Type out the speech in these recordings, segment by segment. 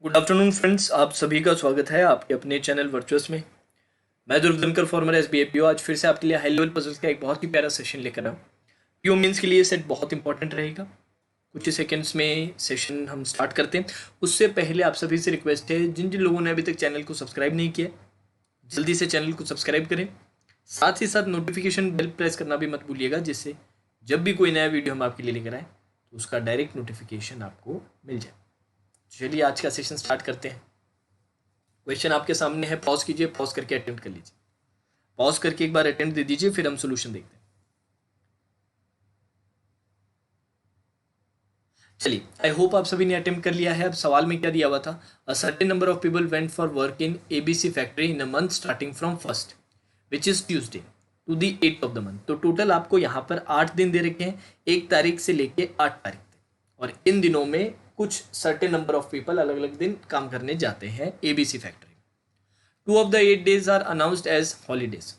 Good afternoon friends, आप सभी का स्वागत है आपके अपने चैनल वर्चुअस में। मैं ध्रुव दिनकर फॉर्मर एसबीआईपीओ आज फिर से आपके लिए हाई लेवल पजल्स का एक बहुत ही प्यारा सेशन लेकर आया। पीओ मीन्स के लिए सेट बहुत इंपॉर्टेंट रहेगा। कुछ ही सेकंड्स में सेशन हम स्टार्ट करते हैं। उससे पहले आप सभी से रिक्वेस्ट है, जिन जिन लोगों ने अभी तक चैनल को सब्सक्राइब नहीं किया जल्दी से चैनल को सब्सक्राइब करें। साथ ही साथ नोटिफिकेशन बेल प्रेस करना भी मत भूलिएगा, जिससे जब भी कोई नया वीडियो हम आपके लिए लेकर आए तो उसका डायरेक्ट नोटिफिकेशन आपको मिल जाए। चलिए आज का सेशन स्टार्ट करते हैं। क्वेश्चन आपके सामने है, पॉज कीजिए, पॉज करके अटेम्प्ट कर लीजिए। पॉज करके एक बार अटेम्प्ट दे दीजिए, फिर हम सोल्यूशन देखते हैं। चलिए, आई होप आप सभी ने अटेम्प्ट कर लिया है। अब सवाल में क्या दिया हुआ था, a certain number of people went for work in ABC factory in a month starting from first which is Tuesday to the 8th of the month. तो टोटल आपको यहाँ पर 8 दिन दे रखे हैं, 1 तारीख से लेके 8 तारीख तक, और इन दिनों में कुछ सर्टेन नंबर ऑफ पीपल अलग अलग दिन काम करने जाते हैं ABC factory. 2 of the 8 days are announced as holidays।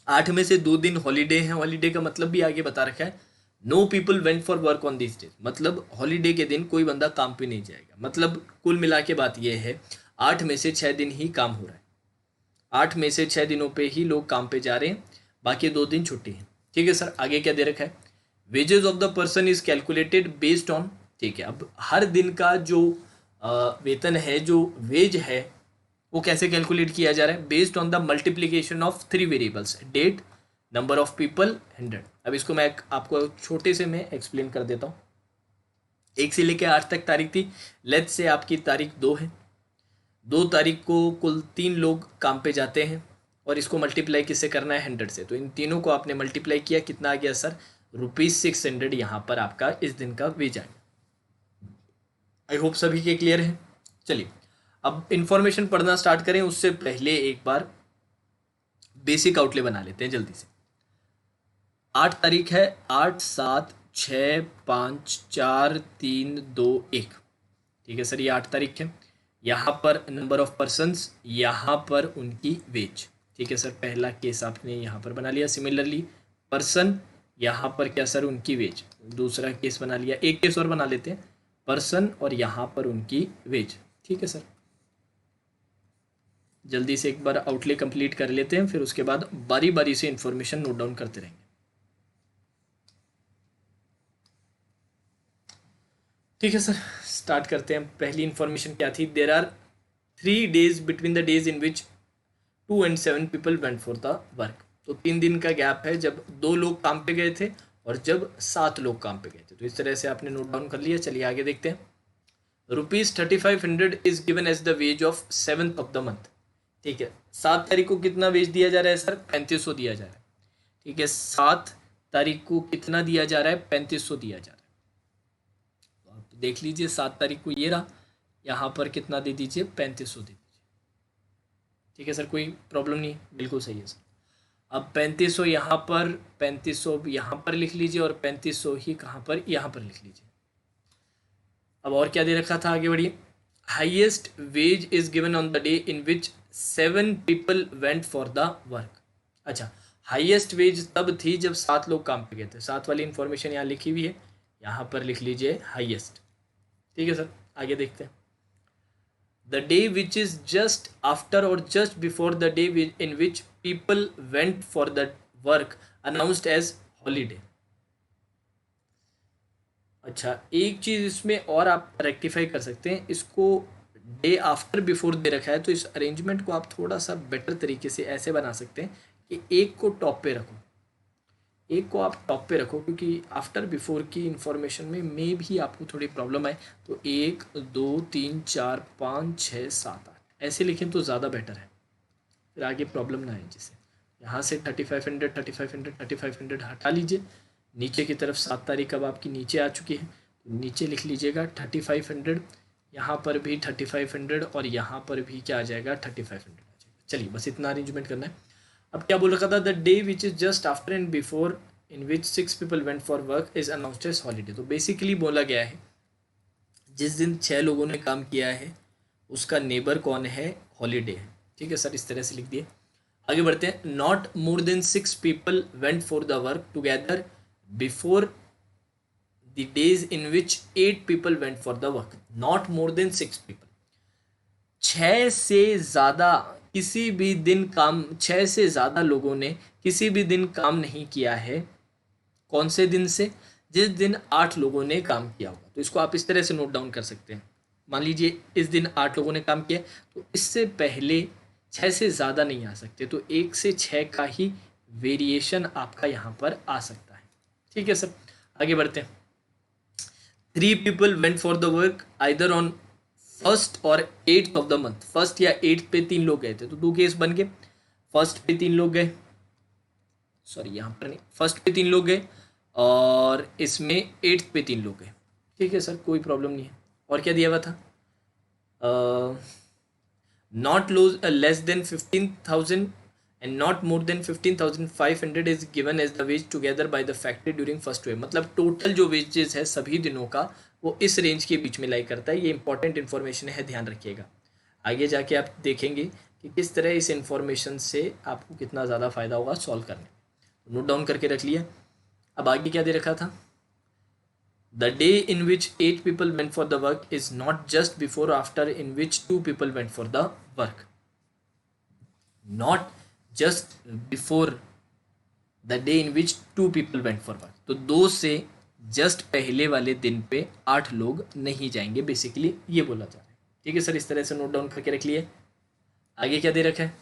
8 में से 2 दिन हॉलीडे हैं। हॉलीडे का मतलब भी आगे बता रखा है, know people went for work on this days, मतलब हॉलीडे के दिन कोई बंदा काम पे नहीं जाएगा। मतलब कुल मिला के बात यह है, 8 में से 6 दिन ही काम हो रहा है। 8 में से 6 दिनों पे ही लोग काम पे जा रहे हैं, बाकी 2 दिन छुट्टी है। ठीक है सर, आगे क्या दे रखा है, wages of the person is calculated based on. ठीक है, अब हर दिन का जो वेतन है, जो वेज है, वो कैसे कैलकुलेट किया जा रहा है, based on the multiplication of 3 variables, date, number of people, 100। अब इसको मैं आपको छोटे से मैं एक्सप्लेन कर देता हूँ। 1 से लेकर 8 तक तारीख थी। लेट्स से आपकी तारीख 2 है। 2 तारीख को कुल 3 लोग काम पे जाते हैं, और इसको मल्टीप्लाई किससे करना है, 100 से। तो इन तीनों को आपने मल्टीप्लाई किया, कितना आ गया सर, ₹600 यहाँ पर आपका इस दिन का वेज आ गया। आई होप सभी के क्लियर है। चलिए अब इंफॉर्मेशन पढ़ना स्टार्ट करें, उससे पहले एक बार बेसिक आउटले बना लेते हैं जल्दी से। 8 तारीख है, 8 7 6 5 4 3 2 1। ठीक है सर, ये 8 तारीख है। यहाँ पर नंबर ऑफ पर्सन्स, यहाँ पर उनकी वेज। ठीक है सर, पहला केस आपने यहाँ पर बना लिया। सिमिलरली पर्सन, यहाँ पर क्या सर, उनकी वेज। दूसरा केस बना लिया। एक केस और बना लेते हैं, पर्सन और यहाँ पर उनकी वेज। ठीक है सर, जल्दी से एक बार आउटले कंप्लीट कर लेते हैं, फिर उसके बाद बारी बारी से इंफॉर्मेशन नोट डाउन करते रहेंगे। ठीक है सर, स्टार्ट करते हैं। पहली इंफॉर्मेशन क्या थी, there are 3 days between the days in which 2 and 7 people went for the work. तो 3 दिन का गैप है, जब 2 लोग काम पे गए थे और जब 7 लोग काम पे गए थे। तो इस तरह से आपने नोट डाउन कर लिया। चलिए आगे देखते हैं। ₹3500 is given as the wage of 7th of the month. ठीक है, 7 तारीख को कितना वेज दिया जा रहा है सर, 3500 दिया जा रहा है। ठीक है, 7 तारीख को कितना दिया जा रहा है, 3500 दिया जा रहा है। तो आप देख लीजिए, 7 तारीख को ये रहा, यहाँ पर कितना दे दीजिए, 3500 दे दीजिए। ठीक है सर, कोई प्रॉब्लम नहीं, बिल्कुल सही है सर। अब 3500 यहाँ पर, 3500 यहाँ पर लिख लीजिए, और 3500 ही कहाँ पर, यहाँ पर लिख लीजिए। अब और क्या दे रखा था, आगे बढ़िए। Highest wage is given on the day in which 7 people went for the work. अच्छा, हाईएस्ट वेज तब थी जब 7 लोग काम पे गए थे। 7 वाली इंफॉर्मेशन यहाँ लिखी हुई है, यहाँ पर लिख लीजिए हाईएस्ट। ठीक है सर, आगे देखते हैं। The day which is just after or just before the day in which people went for the work announced as holiday. अच्छा, एक चीज़ इसमें और आप रेक्टिफाई कर सकते हैं, इसको डे आफ्टर बिफोर दे रखा है, तो इस अरेंजमेंट को आप थोड़ा सा बेटर तरीके से ऐसे बना सकते हैं कि एक को टॉप पे रखो, एक को आप टॉप पे रखो, क्योंकि आफ्टर बिफोर की इंफॉर्मेशन में मे भी आपको थोड़ी प्रॉब्लम आए। तो 1 2 3 4 5 6 7 8 ऐसे लिखें तो ज़्यादा बेटर है, फिर आगे प्रॉब्लम ना आए। जैसे यहाँ से 3500 3500 3500 हटा लीजिए, नीचे की तरफ 7 तारीख अब आपकी नीचे आ चुकी है, तो नीचे लिख लीजिएगा 3500, यहाँ पर भी 3500, और यहाँ पर भी क्या आ जाएगा, 3500 आ जाएगा। चलिए बस इतना अरेंजमेंट करना है। अब क्या बोल रखा था, the day which is just after and before in which 6 people went for work is announced as holiday. तो बेसिकली बोला गया है, जिस दिन 6 लोगों ने काम किया है उसका नेबर कौन है, हॉलीडे है। ठीक है सर, इस तरह से लिख दिए। आगे बढ़ते हैं। Not more than 6 people went for the work together before the days in which 8 people went for the work. Not more than 6 people, 6 से ज़्यादा किसी भी दिन काम 6 से ज़्यादा लोगों ने किसी भी दिन काम नहीं किया है। कौन से दिन से? जिस दिन 8 लोगों ने काम किया होगा। तो इसको आप इस तरह से नोट डाउन कर सकते हैं। मान लीजिए इस दिन 8 लोगों ने काम किया, तो इससे पहले 6 से ज़्यादा नहीं आ सकते, तो 1 से 6 का ही वेरिएशन आपका यहाँ पर आ सकता है। ठीक है सर, आगे बढ़ते हैं। 3 people went for the work either on 1st और 8th of the month. First या 8th पे 3 लोग गए थे, तो 2 केस बन गए। फर्स्ट पे 3 लोग गए, सॉरी यहाँ पर नहीं, फर्स्ट पे 3 लोग गए और इसमें 8th पे 3 लोग गए। ठीक है सर, कोई प्रॉब्लम नहीं है। और क्या दिया हुआ था? Not less than 15,000 and not more than 15,500 is given as the wage together by the factory during first wave। मतलब टोटल जो वेजेस है सभी दिनों का वो इस रेंज के बीच में लाई करता है। ये इंपॉर्टेंट इन्फॉर्मेशन है, ध्यान रखिएगा। आगे जाके आप देखेंगे कि किस तरह इस इन्फॉर्मेशन से आपको कितना ज़्यादा फायदा होगा सॉल्व करने में। नोट डाउन करके रख लिया। अब आगे क्या दे रखा था? The day in which 8 people went for the work is not just before or after in which 2 people went for the work। Not just before the day in which 2 people went for work. तो 2 से just पहले वाले दिन पे 8 लोग नहीं जाएंगे, basically ये बोला जा रहा है। ठीक है सर, इस तरह से नोट डाउन करके रख लिए। आगे क्या दे रखा है?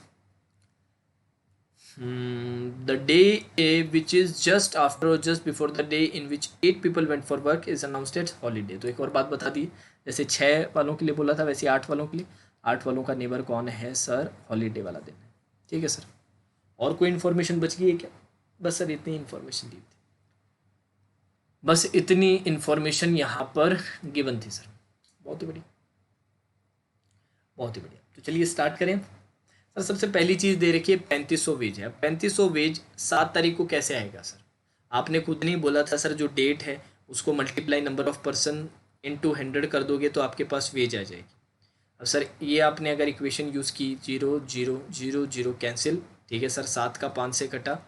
The day which is just after or just before the day in which 8 people went for work is announced as holiday. तो एक और बात बता दी, जैसे 6 वालों के लिए बोला था वैसे 8 वालों के लिए। 8 वालों का नेबर कौन है सर? हॉलीडे वाला दिन है। ठीक है सर, और कोई इन्फॉर्मेशन बच गई है क्या? बस सर इतनी इन्फॉर्मेशन दी थी, बस इतनी इन्फॉर्मेशन यहाँ पर गिवन थी सर। बहुत ही बढ़िया, बहुत ही बढ़िया। तो चलिए स्टार्ट करें। सर सबसे पहली चीज़ दे रखी है 3500 वेज है। 3500 वेज 7 तारीख को कैसे आएगा सर? आपने खुद नहीं बोला था सर, जो डेट है उसको multiply number of person into 100 कर दोगे तो आपके पास वेज आ जाएगी। अब सर ये आपने अगर इक्वेशन यूज़ की 0 0 0 0 कैंसिल। ठीक है सर, 7 का 5 से कटा,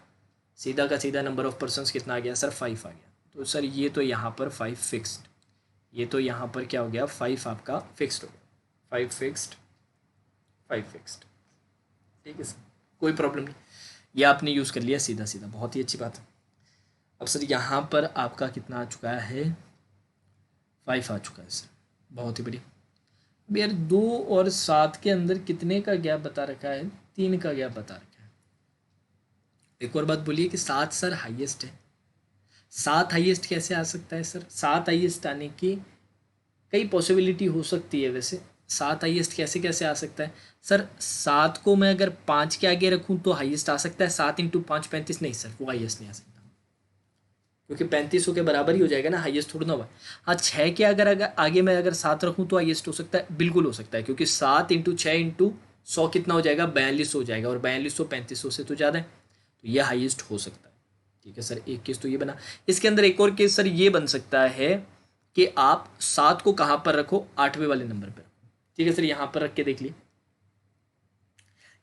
सीधा का सीधा नंबर ऑफ पर्सन्स कितना आ गया सर? 5 आ गया। तो सर ये तो यहाँ पर 5 फिक्स्ड, ये तो यहाँ पर क्या हो गया? 5 आपका फिक्स्ड हो गया। 5 फिक्स्ड, 5 फिक्स्ड। ठीक है सर, कोई प्रॉब्लम नहीं, ये आपने यूज़ कर लिया सीधा सीधा, बहुत ही अच्छी बात है। अब सर यहाँ पर आपका कितना आ चुका है? 5 आ चुका है सर, बहुत ही बढ़िया। अब यार 2 और 7 के अंदर कितने का गैप बता रखा है? 3 का गैप बता रखा है। एक और बात बोलिए कि 7 सर हाईएस्ट है। 7 हाईएस्ट कैसे आ सकता है सर? 7 हाईएस्ट आने की कई पॉसिबिलिटी हो सकती है। वैसे 7 हाईएस्ट कैसे कैसे आ सकता है सर? 7 को मैं अगर 5 के आगे रखूं तो हाईएस्ट आ सकता है। 7 इंटू 5 35। नहीं सर, वो हाईएस्ट नहीं आ सकता, क्योंकि 3500 के बराबर ही हो जाएगा ना, हाईएस्ट थोड़ा ना हुआ। हाँ, 6 के अगर आगे मैं अगर 7 रखूँ तो हाईएस्ट हो सकता है, बिल्कुल हो सकता है, क्योंकि 7 इंटू 6 इंटू 100 कितना हो जाएगा? 42 हो जाएगा, और 4200 3500 से तो ज़्यादा है, तो यह हाईएस्ट हो सकता है। ठीक है सर, एक केस तो ये बना। इसके अंदर एक और केस सर ये बन सकता है कि आप 7 को कहाँ पर रखो? 8वें वाले नंबर पर। ठीक है सर, यहाँ पर रख के देख लिए,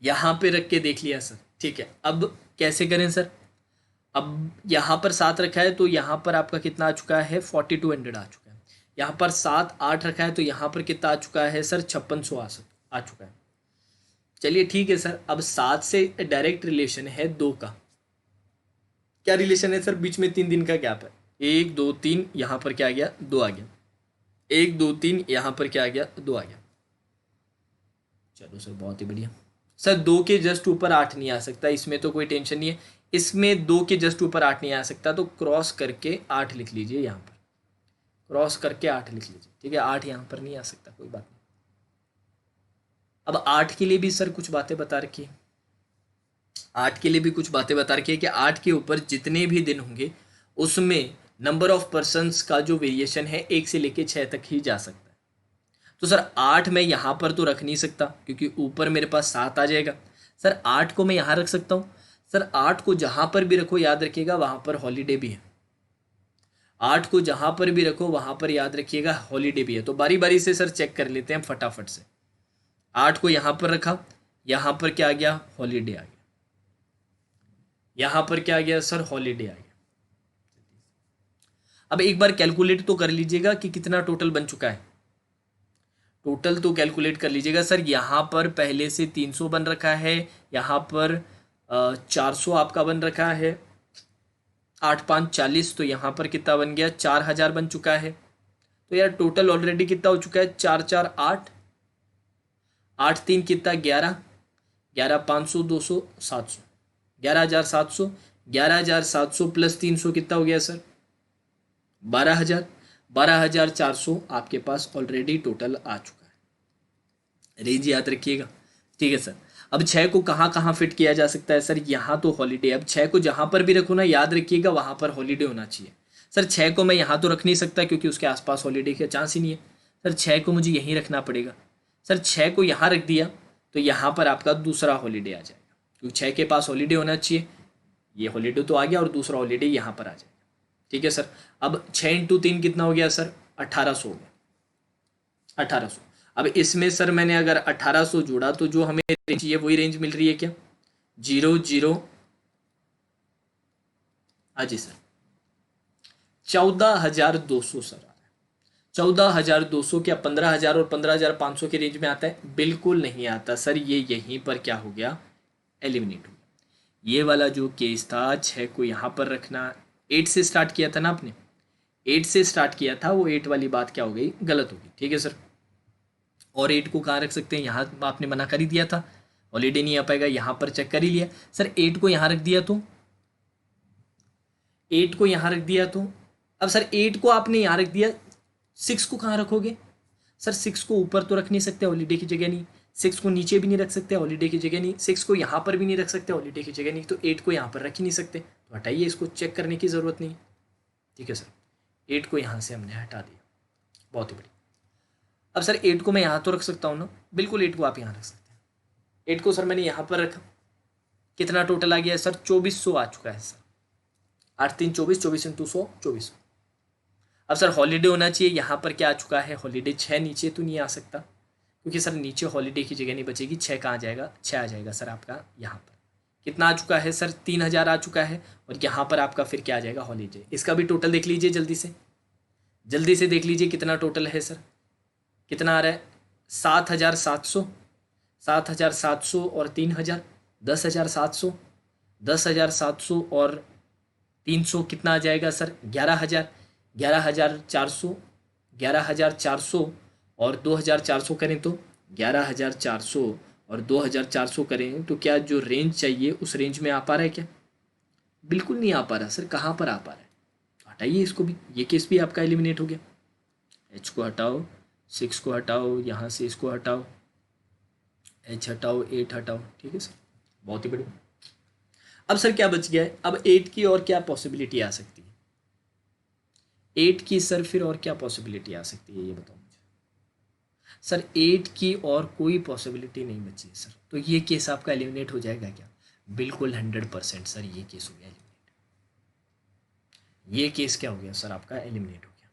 यहाँ पे रख के देख लिया सर। ठीक है, अब कैसे करें सर? अब यहाँ पर 7 रखा है तो यहाँ पर आपका कितना आ चुका है? 4200 आ चुका है। यहाँ पर 7 8 रखा है तो यहाँ पर कितना आ चुका है सर? 5600 आ चुका है। चलिए ठीक है सर, अब 7 से डायरेक्ट रिलेशन है 2 का। क्या रिलेशन है सर? बीच में 3 दिन का गैप है। 1 2 3, यहाँ पर क्या आ गया? 2 आ गया। 1 2 3, यहाँ पर क्या आ गया? 2 आ गया। चलो सर, बहुत ही बढ़िया। सर 2 के जस्ट ऊपर 8 नहीं आ सकता, इसमें तो कोई टेंशन नहीं है। इसमें 2 के जस्ट ऊपर 8 नहीं आ सकता, तो क्रॉस करके 8 लिख लीजिए। यहाँ पर क्रॉस करके 8 लिख लीजिए। ठीक है, 8 यहाँ पर नहीं आ सकता, कोई बात नहीं। अब 8 के लिए भी सर कुछ बातें बता रखी है। 8 के लिए भी कुछ बातें बता रखी है कि 8 के ऊपर जितने भी दिन होंगे उसमें नंबर ऑफ पर्सन्स का जो वेरिएशन है 1 से लेके 6 तक ही जा सकता है। तो सर 8 मैं यहाँ पर तो रख नहीं सकता, क्योंकि ऊपर मेरे पास 7 आ जाएगा। सर 8 को मैं यहाँ रख सकता हूँ। सर 8 को जहाँ पर भी रखो याद रखिएगा वहाँ पर हॉलीडे भी है। 8 को जहाँ पर भी रखो वहाँ पर याद रखिएगा हॉलीडे भी है। तो बारी बारी से सर चेक कर लेते हैं फटाफट से। 8 को यहाँ पर रखा, यहाँ पर क्या आ गया? हॉलीडे आ गया। यहाँ पर क्या आ गया सर? हॉलीडे आ गया। अब एक बार कैलकुलेट तो कर लीजिएगा कि कितना टोटल बन चुका है। टोटल तो कैलकुलेट कर लीजिएगा सर। यहाँ पर पहले से 300 बन रखा है, यहाँ पर 400 आपका बन रखा है, 8×5 = 40, तो यहाँ पर कितना बन गया, 4000 बन चुका है। तो यार टोटल ऑलरेडी कितना हो चुका है, 4×4 = 8, 8×3 कितना, 11, 11×500 200 700, 11700, 11700 प्लस 300 कितना हो गया सर, 12000, 12400 आपके पास ऑलरेडी टोटल आ चुका है। रेंज याद रखिएगा, ठीक है सर। अब 6 को कहाँ कहाँ फिट किया जा सकता है सर, यहाँ तो हॉलीडे, अब 6 को जहाँ पर भी रखो ना, याद रखिएगा वहाँ पर हॉलीडे होना चाहिए सर। 6 को मैं यहाँ तो रख नहीं सकता क्योंकि उसके आसपास हॉलीडे का चांस ही नहीं है सर। 6 को मुझे यहीं रखना पड़ेगा सर। 6 को यहाँ रख दिया तो यहाँ पर आपका दूसरा हॉलीडे आ जाएगा, क्योंकि 6 के पास हॉलीडे होना चाहिए। ये हॉलीडे तो आ गया और दूसरा हॉलीडे यहाँ पर आ जाएगा, ठीक है सर। अब 6×3 कितना हो गया सर, 1800 हो गया, 1800। अब इसमें सर मैंने अगर 1800 जोड़ा तो जो हमें रेंज चाहिए वही रेंज मिल रही है क्या, 00, हाँ जी सर, 14200 सर आ रहा है। 14200 क्या 15000 और 15500 के रेंज में आता है, बिल्कुल नहीं आता सर। ये यहीं पर क्या हो गया, एलिमिनेट हो गया। ये वाला जो केस था, 6 को यहाँ पर रखना, 8 से स्टार्ट किया था ना आपने, 8 से स्टार्ट किया था, वो 8 वाली बात क्या हो गई, गलत हो गई, ठीक है सर। और 8 को कहाँ रख सकते हैं, यहाँ आपने मना कर ही दिया था, हॉलीडे नहीं आ पाएगा, यहाँ पर चेक कर ही लिया सर। 8 को यहाँ रख दिया तो, 8 को यहाँ रख दिया तो, अब सर 8 को आपने यहाँ रख दिया, 6 को कहाँ रखोगे सर, 6 को ऊपर तो रख नहीं सकते, हॉलीडे की जगह नहीं, 6 को नीचे भी नहीं रख सकते, हॉलीडे की जगह नहीं, 6 को यहाँ पर भी नहीं रख सकते, हॉलीडे की जगह नहीं, तो 8 को यहाँ पर रख ही नहीं सकते, तो हटाइए, इसको चेक करने की ज़रूरत नहीं, ठीक है सर। 8 को यहाँ से हमने हटा दिया, बहुत ही बढ़िया। अब सर 8 को मैं यहाँ तो रख सकता हूँ ना, बिल्कुल 8 को आप यहाँ रख सकते हैं। 8 को सर मैंने यहाँ पर रखा, कितना टोटल आ गया है सर, 2400 आ चुका है सर। 8×3 = 24, 24×100 2400। अब सर हॉलीडे होना चाहिए, यहाँ पर क्या आ चुका है, हॉलीडे। 6 नीचे तो नहीं आ सकता क्योंकि सर नीचे हॉलीडे की जगह नहीं बचेगी, 6 कहाँ आ जाएगा, 6 आ जाएगा सर आपका यहाँ पर। कितना आ चुका है सर, 3000 आ चुका है, और यहाँ पर आपका फिर क्या आ जाएगा, हॉलीडे। इसका भी टोटल देख लीजिए जल्दी से, जल्दी से देख लीजिए कितना टोटल है सर, कितना आ रहा है, 7700, 7700 और 3000, 10700, 10700 और 300 कितना आ जाएगा सर, 11000, 11400, 11400 और 2400 करें तो 11400 और 2400 करें तो क्या जो रेंज चाहिए उस रेंज में आ पा रहा है क्या, बिल्कुल नहीं आ पा रहा सर। कहाँ पर आ पा रहा है, तो हटाइए इसको भी, ये केस भी आपका एलिमिनेट हो गया। H को हटाओ, 6 को हटाओ, यहाँ से इसको हटाओ, H हटाओ, 8 हटाओ, ठीक है सर, बहुत ही बढ़िया। अब सर क्या बच गया है, अब 8 की और क्या पॉसिबिलिटी आ सकती है, 8 की सर फिर और क्या पॉसिबिलिटी आ सकती है, ये बताओ मुझे सर। 8 की और कोई पॉसिबिलिटी नहीं बची है सर, तो ये केस आपका एलिमिनेट हो जाएगा क्या, बिल्कुल 100% सर ये केस हो गया एलिमिनेट। ये केस क्या हो गया सर आपका, एलिमिनेट हो गया।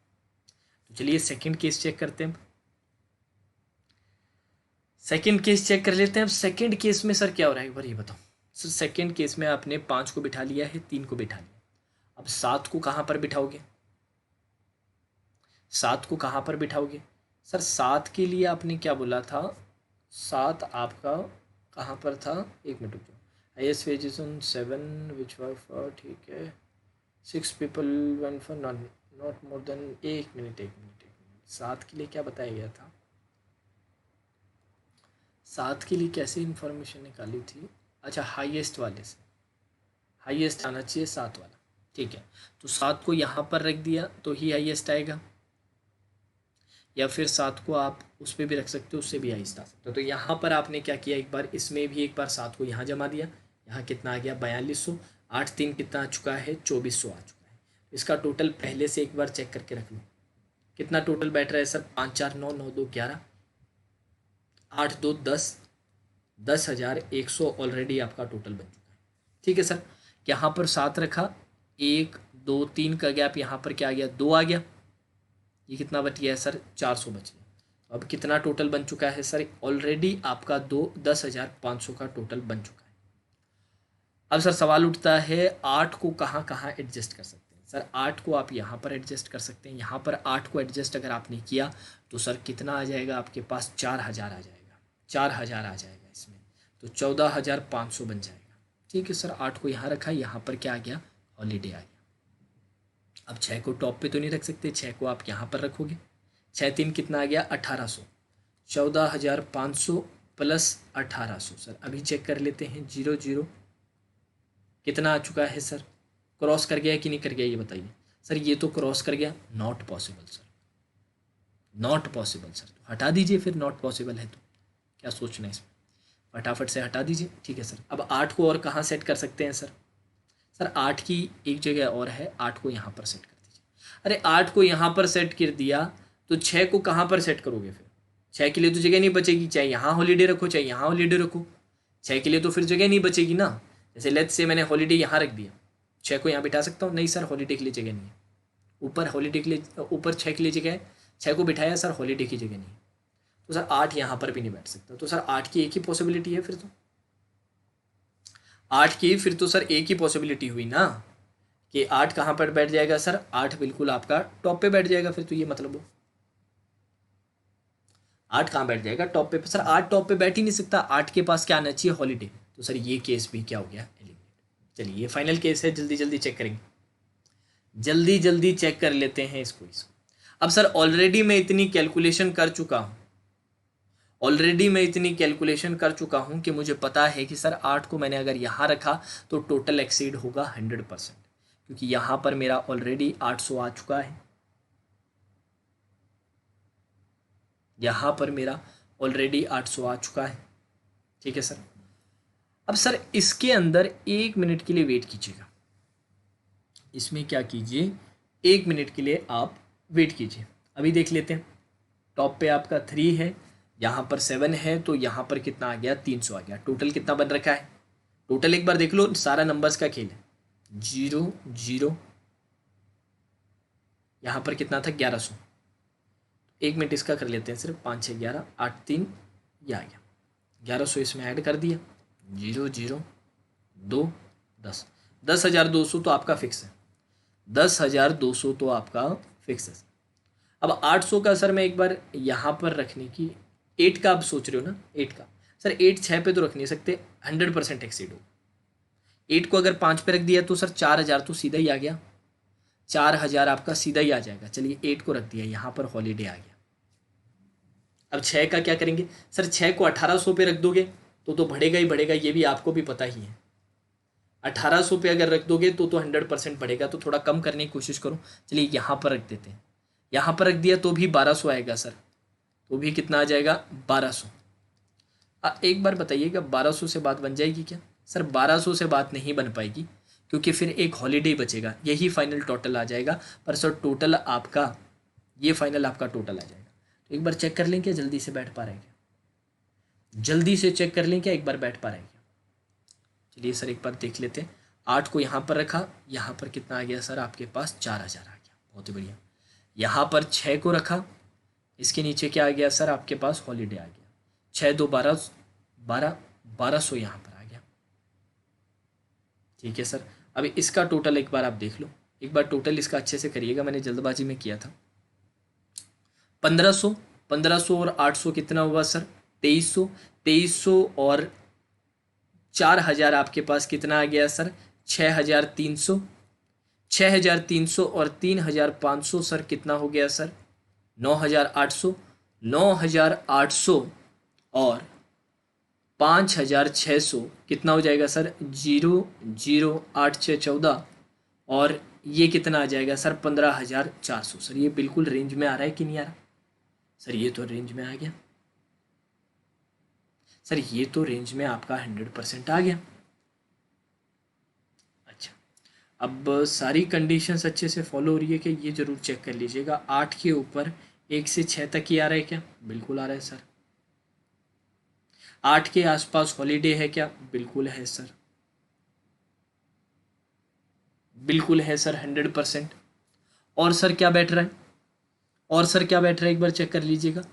तो चलिए सेकंड केस चेक करते हैं। सेकंड केस चेक कर लेते हैं। अब सेकंड केस में सर क्या हो रहा है, एक बार ये बताओ सर। सेकंड केस में आपने 5 को बिठा लिया है, 3 को बिठा लिया, अब 7 को कहाँ पर बिठाओगे, 7 को कहाँ पर बिठाओगे सर। 7 के लिए आपने क्या बोला था, 7 आपका कहाँ पर था, एक मिनट रुक जाओ। Highest wages on 7 which were for, ठीक है, 6 people one for not more than, एक मिनट 7 के लिए क्या बताया गया था, 7 के लिए कैसे इन्फॉर्मेशन निकाली थी, अच्छा हाईएस्ट वाले से, हाईएस्ट आना चाहिए 7 वाला, ठीक है। तो 7 को यहाँ पर रख दिया तो ही हाईएस्ट आएगा, या फिर 7 को आप उस पर भी रख सकते हो, उससे भी हाईएस्ट आ सकते हो। तो यहाँ पर आपने क्या किया, एक बार इसमें भी एक बार 7 को यहाँ जमा दिया, यहाँ कितना आ गया 4200, 8×3 कितना आ चुका है, 2400 आ चुका है। इसका टोटल पहले से एक बार चेक करके रख लो, कितना टोटल बैठ रहा है सर, 5 4 9 9 2 11, 8 2 10, 10100 ऑलरेडी आपका टोटल बन चुका है, ठीक है सर। यहाँ पर 7 रखा, 1 2 3 का गैप, यहाँ पर क्या आ गया, 2 आ गया, ये कितना बच गया है सर, 400 बच गया। अब कितना टोटल बन चुका है सर, ऑलरेडी आपका 10,500 का टोटल बन चुका है। अब सर सवाल उठता है 8 को कहाँ कहाँ एडजस्ट कर सकते हैं सर। 8 को आप यहाँ पर एडजस्ट कर सकते हैं, यहाँ पर 8 को एडजस्ट अगर आपने किया तो सर कितना आ जाएगा आपके पास, 4,000 आ जाएगा, 4,000 आ जाएगा इसमें, तो 14,500 बन जाएगा। ठीक है सर, 8 को यहाँ रखा, यहाँ पर क्या आ गया, हॉलीडे आ गया। अब 6 को टॉप पे तो नहीं रख सकते, 6 को आप यहाँ पर रखोगे, 6 3 कितना आ गया, 1800, 14,500 प्लस 1800। सर अभी चेक कर लेते हैं, 0 0 कितना आ चुका है सर, क्रॉस कर गया कि नहीं कर गया ये बताइए। सर ये तो क्रॉस कर गया, not possible sir, not possible sir, तो हटा दीजिए फिर, नॉट पॉसिबल है तो क्या सोचना है इसमें, फटाफट से हटा दीजिए। ठीक है सर, अब 8 को और कहाँ सेट कर सकते हैं सर, सर 8 की एक जगह और है, 8 को यहाँ पर सेट कर दीजिए। अरे 8 को यहाँ पर सेट कर दिया तो 6 को कहाँ पर सेट करोगे फिर, 6 के लिए तो जगह नहीं बचेगी, चाहे यहाँ हॉलीडे रखो चाहे यहाँ हॉलीडे रखो, 6 के लिए तो फिर जगह नहीं बचेगी ना। जैसे लेट्स से मैंने हॉलीडे यहाँ रख दिया, 6 को यहाँ बिठा सकता हूँ, नहीं सर हॉलीडे के लिए जगह नहीं है, ऊपर हॉलीडे के लिए, ऊपर 6 के लिए जगह है, 6 को बिठाया सर, हॉलीडे की जगह नहीं है, तो सर 8 यहाँ पर भी नहीं बैठ सकता, तो सर 8 की एक ही पॉसिबिलिटी है फिर, तो 8 की फिर तो सर एक ही पॉसिबिलिटी हुई ना कि 8 कहाँ पर बैठ जाएगा सर, 8 बिल्कुल आपका टॉप पे बैठ जाएगा फिर, तो ये मतलब हो 8 कहाँ बैठ जाएगा, टॉप पे। सर 8 टॉप पे बैठ ही नहीं सकता, 8 के पास क्या आना चाहिए, हॉलीडे, तो सर ये केस भी क्या हो गया, एलिमिनेट। चलिए ये फाइनल केस है, जल्दी जल्दी चेक करेंगे, जल्दी जल्दी चेक कर लेते हैं इसको। अब सर ऑलरेडी मैं इतनी कैलकुलेशन कर चुका हूँ, ऑलरेडी मैं इतनी कैलकुलेशन कर चुका हूँ कि मुझे पता है कि सर 8 को मैंने अगर यहाँ रखा तो टोटल एक्सीड होगा 100%, क्योंकि यहाँ पर मेरा ऑलरेडी 800 आ चुका है, यहाँ पर मेरा ऑलरेडी 800 आ चुका है। ठीक है सर, अब सर इसके अंदर 1 मिनट के लिए वेट कीजिएगा, इसमें क्या कीजिए, 1 मिनट के लिए आप वेट कीजिए। अभी देख लेते हैं, टॉप पे आपका 3 है, यहाँ पर 7 है, तो यहाँ पर कितना आ गया, 300 आ गया। टोटल कितना बन रखा है, टोटल एक बार देख लो, सारा नंबर्स का खेल है, 0 0, यहाँ पर कितना था, 1100, 1 मिनट इसका कर लेते हैं सिर्फ, 5 6 11 8 3, ये आ गया 1100, इसमें ऐड कर दिया, 0 0 2 10, 10,200 तो आपका फिक्स है, 10,200 तो आपका फिक्स है। अब 800 का सर मैं एक बार यहाँ पर रखने की, 8 का आप सोच रहे हो ना, 8 का सर 8 6 पे तो रख नहीं सकते, 100% एक्सीड हो। 8 को अगर 5 पे रख दिया तो सर 4,000 तो सीधा ही आ गया, 4,000 आपका सीधा ही आ जाएगा। चलिए 8 को रख दिया, यहाँ पर हॉलीडे आ गया। अब 6 का क्या करेंगे सर, 6 को 1,800 पे रख दोगे तो बढ़ेगा ही बढ़ेगा, ये भी आपको भी पता ही है। 1,800 पे अगर रख दोगे तो 100% बढ़ेगा, तो थोड़ा कम करने की कोशिश करो। चलिए यहाँ पर रख देते हैं, यहाँ पर रख दिया तो भी 1,200 आएगा सर, तो भी कितना आ जाएगा, 1,200। एक बार बताइएगा 1,200 से बात बन जाएगी क्या सर, 1,200 से बात नहीं बन पाएगी, क्योंकि फिर एक हॉलीडे बचेगा, यही फाइनल टोटल आ जाएगा। पर सर टोटल आपका, ये फाइनल आपका टोटल आ जाएगा। तो एक बार चेक कर लें क्या, जल्दी से बैठ पा रहे हैं क्या, जल्दी से चेक कर लें क्या, एक बार बैठ पा रहे हैं क्या। चलिए सर एक बार देख लेते हैं, 8 को यहाँ पर रखा, यहाँ पर कितना आ गया सर, आपके पास 4,000 आ गया, बहुत ही बढ़िया। यहाँ पर 6 को रखा, इसके नीचे क्या आ गया सर, आपके पास हॉलीडे आ गया, 6 2 12 12, 1,200 यहाँ पर आ गया। ठीक है सर, अभी इसका टोटल एक बार आप देख लो, एक बार टोटल इसका अच्छे से करिएगा, मैंने जल्दबाजी में किया था। 1,500, 1,500 और 800 कितना हुआ सर, 2,300, 2,300 और 4,000 आपके पास कितना आ गया सर, 6,300, 6,300 और 3,500 सर कितना हो गया सर, 9,800, 9,800 और 5,600 कितना हो जाएगा सर, 0 0 8 6 14, और ये कितना आ जाएगा सर, 15,400। सर ये बिल्कुल रेंज में आ रहा है कि नहीं आ रहा सर, ये तो रेंज में आ गया सर, ये तो रेंज में आपका 100% आ गया। अच्छा, अब सारी कंडीशंस अच्छे से फॉलो हो रही है कि ये जरूर चेक कर लीजिएगा। 8 के ऊपर 1 से 6 तक ही आ रहा है क्या, बिल्कुल आ रहा है सर। 8 के आसपास हॉलीडे है क्या, बिल्कुल है सर, बिल्कुल है सर 100%। और सर क्या बैठ रहा है, और सर क्या बैठ रहा है, एक बार चेक कर लीजिएगा।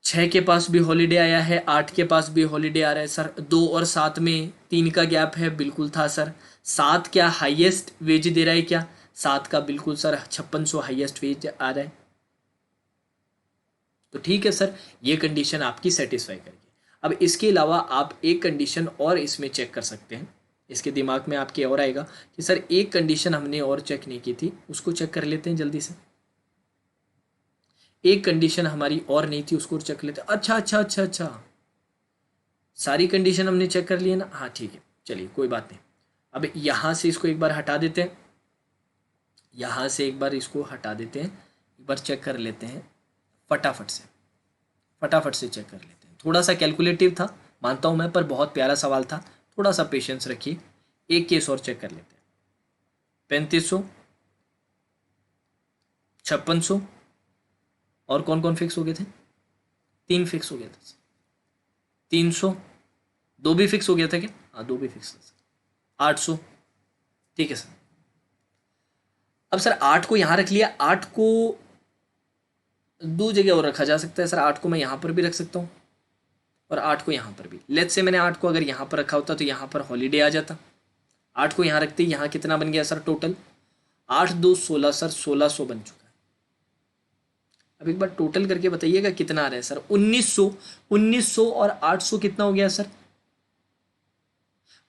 6 के पास भी हॉलीडे आया है, 8 के पास भी हॉलीडे आ रहा है सर, 2 और 7 में 3 का गैप है, बिल्कुल था सर। 7 क्या हाईएस्ट वेज दे रहा है क्या, 7 का बिल्कुल सर 5,600 हाईएस्ट वेज आ रहा है। तो ठीक है सर, ये कंडीशन आपकी सेटिस्फाई करेगी। अब इसके अलावा आप एक कंडीशन और इसमें चेक कर सकते हैं। इसके दिमाग में आपके और आएगा कि सर एक कंडीशन हमने और चेक नहीं की थी, उसको चेक कर लेते हैं जल्दी से। एक कंडीशन हमारी और नहीं थी, उसको चेक कर लेते हैं। अच्छा अच्छा अच्छा अच्छा, सारी कंडीशन हमने चेक कर ली है ना? हाँ ठीक है, चलिए कोई बात नहीं। अब यहाँ से इसको एक बार हटा देते हैं, यहाँ से एक बार इसको हटा देते हैं, एक बार चेक कर लेते हैं फटाफट से, फटाफट से चेक कर लेते हैं। थोड़ा सा कैलकुलेटिव था मानता हूँ मैं, पर बहुत प्यारा सवाल था, थोड़ा सा पेशेंस रखिए। एक केस और चेक कर लेते हैं। 3500, 5600 और कौन कौन फिक्स हो गए थे? 3 फिक्स हो गया था। 300, 2 भी फिक्स हो गया था क्या? हाँ 2 भी फिक्स था। 800, ठीक है सर। अब सर 8 को यहाँ रख लिया, 8 को 2 जगह और रखा जा सकता है सर। 8 को मैं यहाँ पर भी रख सकता हूँ और 8 को यहाँ पर भी। लेट्स से मैंने 8 को अगर यहाँ पर रखा होता तो यहाँ पर हॉलीडे आ जाता। 8 को यहाँ रखते ही यहाँ कितना बन गया सर टोटल? 8 2 16 सर, 1600 बन चुका है। अब एक बार टोटल करके बताइएगा कितना आ रहा है सर? 1900। 1900 और 800 कितना हो गया सर?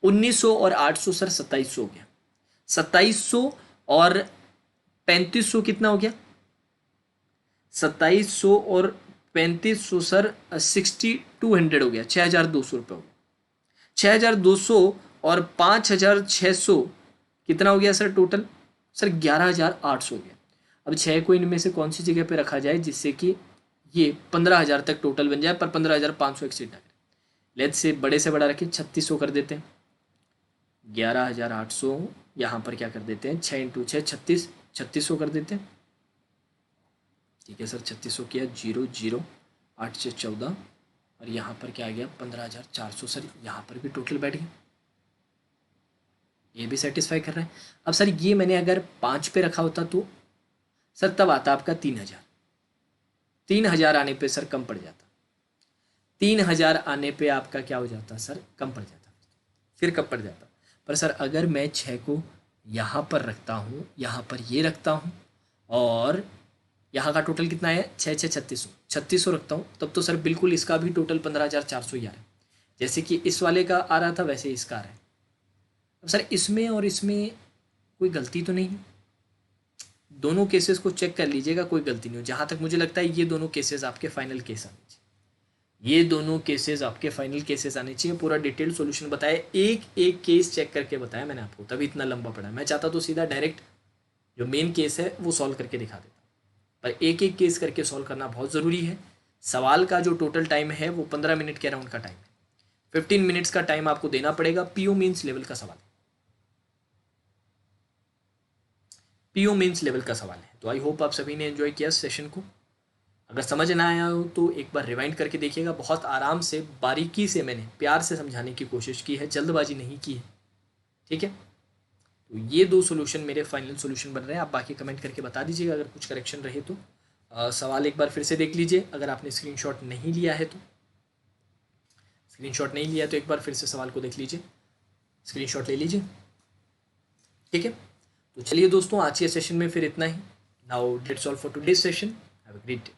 1900 और 800 सर 2700 हो गया। 2700 और 3500 कितना हो गया? 2700 और 3500 सर 6200 हो गया, 6200 रुपये हो गया। 6200 और 5600 कितना हो गया सर टोटल? सर 11800 हो गया। अब 6 को इनमें से कौन सी जगह पे रखा जाए जिससे कि ये 15,000 तक टोटल बन जाए, पर 15,500 एक्सीड ना करे। लेट्स से बड़े से बड़ा रखें, 3600 कर देते हैं। 11,800 यहाँ पर क्या कर देते हैं? 6 इंटू 6 36, 3600 कर देते हैं। ठीक है सर, 3600 किया, 0 0 8 से 14 और यहाँ पर क्या आ गया? 15,400 सर, यहाँ पर भी टोटल बैठ गया। ये भी सेटिस्फाई कर रहा है। अब सर ये मैंने अगर 5 पे रखा होता तो सर तब आता आपका 3,000। 3,000 आने पे सर कम पड़ जाता। 3,000 आने पे आपका क्या हो जाता सर? कम पड़ जाता। फिर कम पड़ जाता। पर सर अगर मैं 6 को यहाँ पर रखता हूँ, यहाँ पर ये रखता हूँ और यहाँ का टोटल कितना है? 6 6 3600, 3600 रखता हूँ, तब तो सर बिल्कुल इसका भी टोटल 15,400 ही आ रहा है। जैसे कि इस वाले का आ रहा था वैसे इसका आ रहा है। अब सर इसमें और इसमें कोई गलती तो नहीं है? दोनों केसेस को चेक कर लीजिएगा, कोई गलती नहीं हो। जहाँ तक मुझे लगता है ये दोनों केसेस आपके फाइनल केस आने चाहिए। ये दोनों केसेस आपके फाइनल केसेस आने चाहिए। पूरा डिटेल सॉल्यूशन बताया, एक एक केस चेक करके बताया मैंने आपको, तभी इतना लंबा पड़ा। मैं चाहता तो सीधा डायरेक्ट जो मेन केस है वो सॉल्व करके दिखा देता, पर एक एक केस करके सॉल्व करना बहुत ज़रूरी है। सवाल का जो टोटल टाइम है वो 15 मिनट के अराउंड का टाइम है। 15 मिनट्स का टाइम आपको देना पड़ेगा। पीओ मीन्स लेवल का सवाल है, पीओ मीन्स लेवल का सवाल है। तो आई होप आप सभी ने एंजॉय किया सेशन को। अगर समझ ना आया हो तो एक बार रिवाइंड करके देखिएगा। बहुत आराम से, बारीकी से मैंने प्यार से समझाने की कोशिश की है, जल्दबाजी नहीं की है। ठीक है, तो ये 2 सोल्यूशन मेरे फाइनल सोल्यूशन बन रहे हैं। आप बाकी कमेंट करके बता दीजिएगा अगर कुछ करेक्शन रहे तो। सवाल एक बार फिर से देख लीजिए, अगर आपने स्क्रीनशॉट नहीं लिया है तो। स्क्रीनशॉट नहीं लिया तो एक बार फिर से सवाल को देख लीजिए, स्क्रीनशॉट ले लीजिए। ठीक है, तो चलिए दोस्तों, आज के सेशन में फिर इतना ही। Now that's all for today's session. Have a great day.